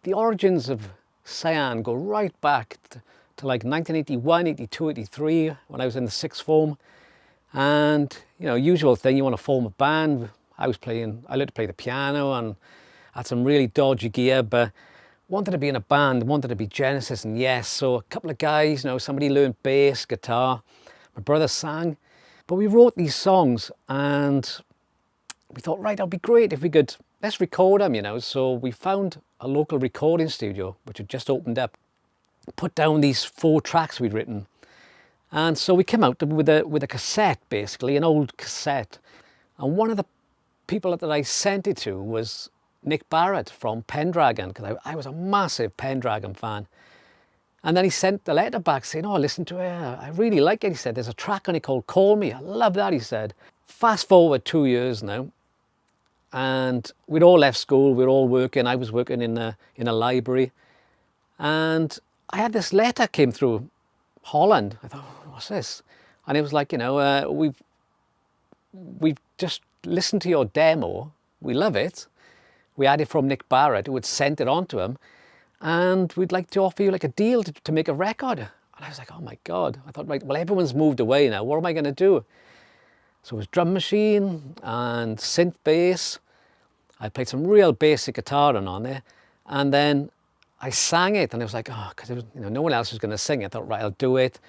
the origins of Cyan go right back to like 1981, 82, 83, when I was in the sixth form. And, you know, usual thing, you want to form a band. I learned to play the piano and had some really dodgy gear, but wanted to be in a band, wanted to be Genesis and Yes. So a couple of guys, you know, somebody learned bass, guitar, my brother sang. But we wrote these songs and we thought, right, that'd be great if we could, let's record them, you know. So we found a local recording studio, which had just opened up, put down these 4 tracks we'd written. And so we came out with a cassette, basically, an old cassette. And one of the people that I sent it to was Nick Barrett from Pendragon, because I was a massive Pendragon fan. And then he sent the letter back saying, oh, listen to it, I really like it. He said, there's a track on it called Call Me. I love that, he said. Fast forward 2 years now, and we'd all left school, we were all working. I was working in a library. And I had this letter came through Holland. I thought, what's this? And it was like, you know, we've just listened to your demo. We love it. We had it from Nick Barrett, who had sent it on to him. And we'd like to offer you like a deal to make a record. And I was like, oh my God. I thought, right, well, everyone's moved away now. What am I going to do? So it was drum machine and synth bass. I played some real basic guitar on there. And then I sang it, and it was like, oh, because you know, no one else was going to sing it. I thought, right, I'll do it.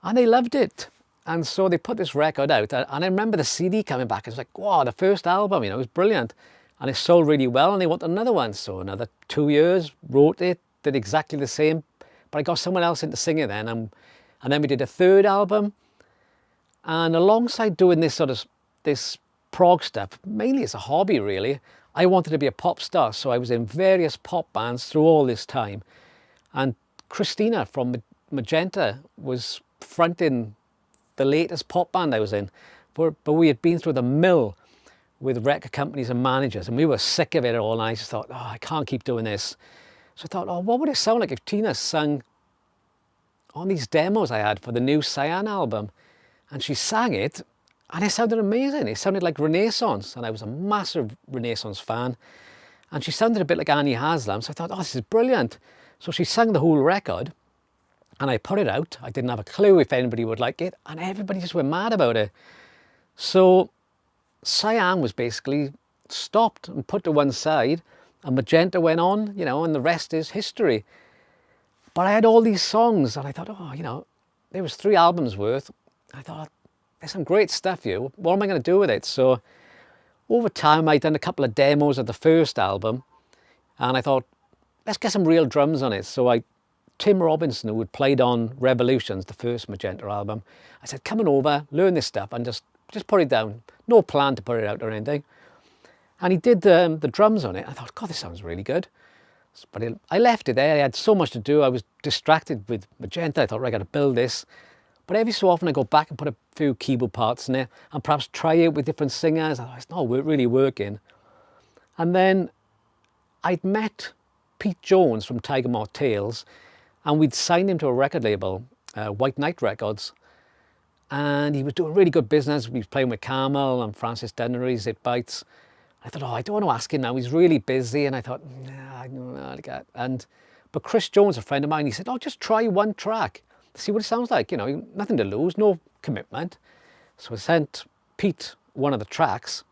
And they loved it. And so they put this record out. And I remember the CD coming back. It was like, wow, the first album, you know, it was brilliant. And it sold really well, and they wanted another one. So another 2 years, wrote it, did exactly the same. But I got someone else in to sing it then. And then we did a third album. And alongside doing this prog stuff, mainly as a hobby really, I wanted to be a pop star. So I was in various pop bands through all this time. And Christina from Magenta was fronting the latest pop band I was in. But we had been through the mill with record companies and managers, and we were sick of it all. And I just thought, oh, I can't keep doing this. So I thought, oh, what would it sound like if Tina sang on these demos I had for the new Cyan album? And she sang it, and it sounded amazing. It sounded like Renaissance, and I was a massive Renaissance fan. And she sounded a bit like Annie Haslam, so I thought, oh, this is brilliant. So she sang the whole record, and I put it out. I didn't have a clue if anybody would like it, and everybody just went mad about it. So Cyan was basically stopped and put to one side, and Magenta went on, you know, and the rest is history. But I had all these songs, and I thought, oh, you know, there was 3 albums worth. I thought, there's some great stuff here. What am I going to do with it? So over time, I'd done a couple of demos of the first album, and I thought, let's get some real drums on it. So Tim Robinson, who had played on Revolutions, the first Magenta album, I said, come on over, learn this stuff, and just put it down. No plan to put it out or anything. And he did the drums on it. I thought, God, this sounds really good. But I left it there. I had so much to do. I was distracted with Magenta. I thought, right, I got to build this. But every so often I go back and put a few keyboard parts in there and perhaps try it with different singers. I thought, it's not really working. And then I'd met Pete Jones from Tiger Moth Tales, and we'd signed him to a record label, White Knight Records. And he was doing really good business. He was playing with Carmel and Francis Dunnery, Zip Bites. I thought, oh, I don't want to ask him now. He's really busy. And I thought, nah, I don't know. But Chris Jones, a friend of mine, he said, oh, just try one track. See what it sounds like. You know, nothing to lose, no commitment. So I sent Pete one of the tracks,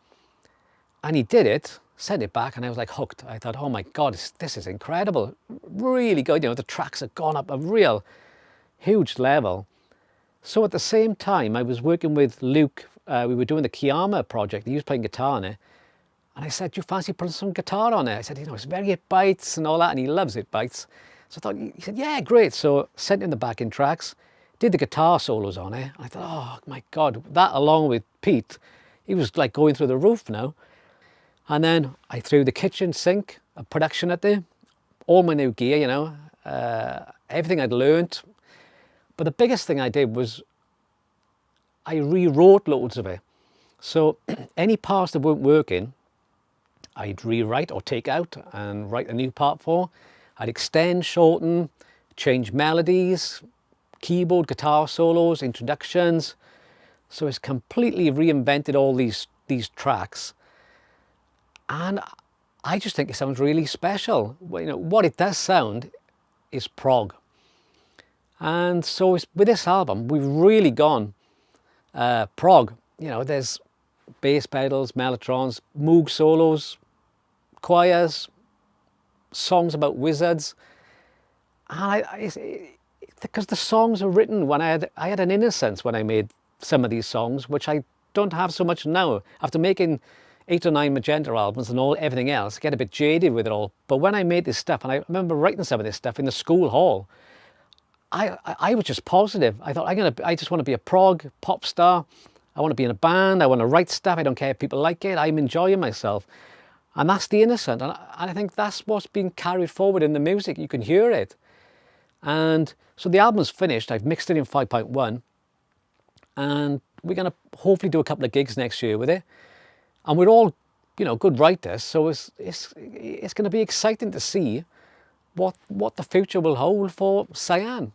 and he did it, sent it back, and I was like hooked. I thought, oh my God, this is incredible. Really good. You know, the tracks had gone up a real huge level. So at the same time, I was working with Luke. We were doing the Kiyama project. He was playing guitar on it. And I said, do you fancy putting some guitar on it? I said, you know, it's very It Bites and all that. And he loves It Bites. So I thought, he said, yeah, great. So sent him the backing tracks, did the guitar solos on it. I thought, oh my God, that along with Pete, he was like going through the roof now. And then I threw the kitchen sink of production at there, all my new gear, you know, everything I'd learned. But the biggest thing I did was I rewrote loads of it. So any parts that weren't working, I'd rewrite or take out and write a new part for. I'd extend, shorten, change melodies, keyboard, guitar solos, introductions. So it's completely reinvented all these tracks. And I just think it sounds really special. Well, you know, what it does sound is prog. And so with this album, we've really gone prog. You know, there's bass pedals, mellotrons, Moog solos, choirs, songs about wizards. And because the songs are written when I had an innocence when I made some of these songs, which I don't have so much now. After making 8 or 9 Magenta albums and everything else, I get a bit jaded with it all. But when I made this stuff, and I remember writing some of this stuff in the school hall, I was just positive. I thought, I just want to be a prog pop star. I want to be in a band. I want to write stuff. I don't care if people like it. I'm enjoying myself. And that's the innocent. And I think that's what's being carried forward in the music. You can hear it. And so the album's finished. I've mixed it in 5.1. And we're going to hopefully do a couple of gigs next year with it. And we're all, you know, good writers. So it's going to be exciting to see what the future will hold for Cyan.